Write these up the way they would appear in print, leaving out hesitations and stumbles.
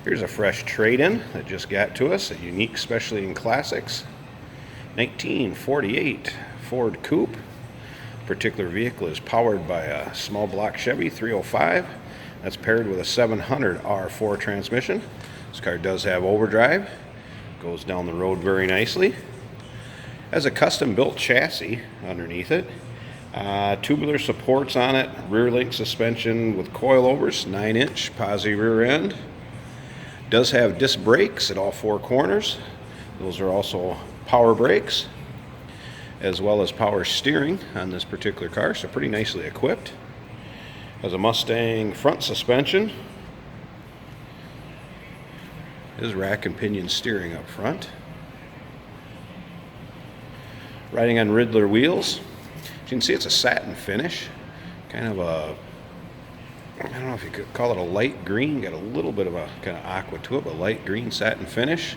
Here's a fresh trade-in that just got to us, a unique specialty in classics. 1948 Ford Coupe. Particular vehicle is powered by a small block Chevy 305. That's paired with a 700 R4 transmission. This car does have overdrive. Goes down the road very nicely. Has a custom built chassis underneath it. Tubular supports on it. Rear link suspension with coilovers. 9-inch posi rear end. Does have disc brakes at all four corners. Those are also power brakes, as well as power steering on this particular car, so pretty nicely equipped. Has a Mustang front suspension. Is rack and pinion steering up front. Riding on Riddler wheels. As you can see, it's a satin finish, kind of a, I don't know if you could call it a light green, got a little bit of a kind of aqua to it, but light green satin finish.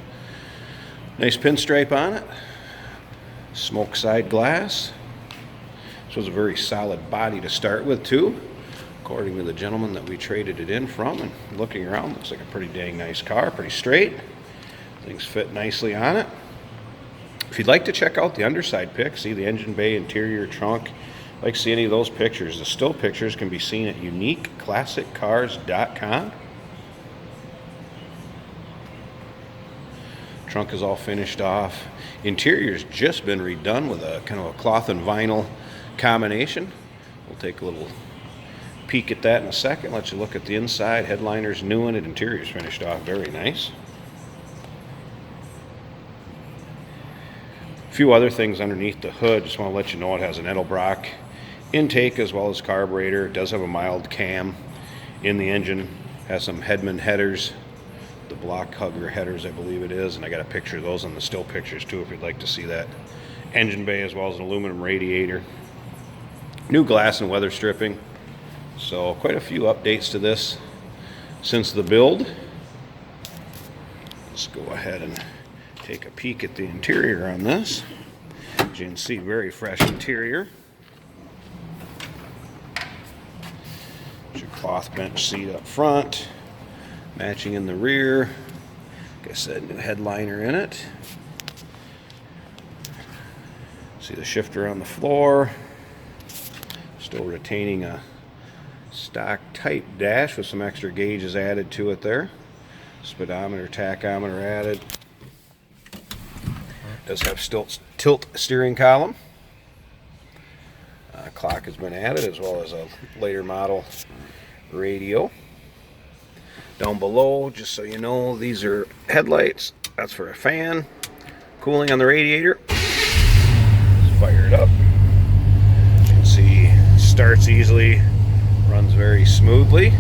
Nice pinstripe on it. Smoke side glass. This was a very solid body to start with too, according to the gentleman that we traded it in from. And looking around, looks like a pretty dang nice car, pretty straight. Things fit nicely on it. If you'd like to check out the underside pics, see the engine bay, interior, trunk, like to see any of those pictures, the still pictures can be seen at uniqueclassiccars.com. Trunk is all finished off. Interior's just been redone with a kind of a cloth and vinyl combination. We'll take a little peek at that in a second. Let you look at the inside. Headliner's new in it. Interior's finished off very nice. A few other things underneath the hood. Just want to let you know it has an Edelbrock intake as well as carburetor. It does have a mild cam in the engine. Has some Hedman headers, the block hugger headers I believe it is, and I got a picture of those on the still pictures too if you'd like to see that. Engine bay as well as an aluminum radiator. New glass and weather stripping. So quite a few updates to this since the build. Let's go ahead and take a peek at the interior on this. As you can see, very fresh interior. Your cloth bench seat up front, matching in the rear. Like I said, new headliner in it. See the shifter on the floor. Still retaining a stock type dash with some extra gauges added to it there. Speedometer, tachometer added. Does have tilt steering column. Clock has been added, as well as a later model radio. Down below, just so you know, these are headlights. That's for a fan. Cooling on the radiator. Let's fire it up. You can see starts easily, runs very smoothly.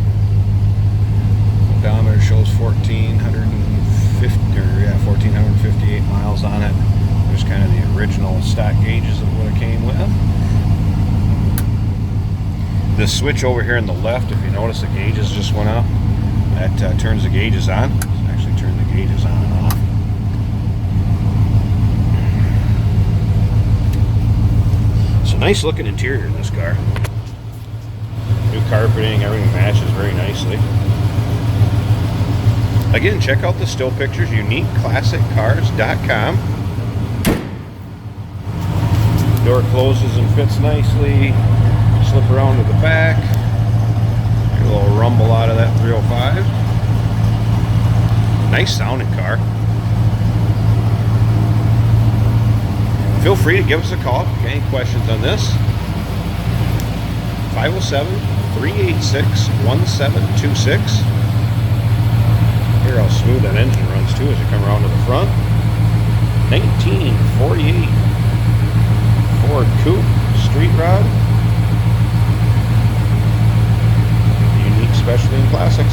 Odometer shows 1,458 miles on it. There's kind of the original stock gauges of what it came with. This switch over here on the left, if you notice, the gauges just went up. That turns the gauges on. Let's actually turn the gauges on and off. It's a nice looking interior in this car. New carpeting, everything matches very nicely. Again, check out the still pictures, uniqueclassiccars.com. Door closes and fits nicely. Slip around to the back. Get a little rumble out of that 305. Nice sounding car. Feel free to give us a call if you have any questions on this. 507-386-1726. Hear how smooth that engine runs too as you come around to the front. 1948 Ford Coupe Street Rod. Unique specialty in classics.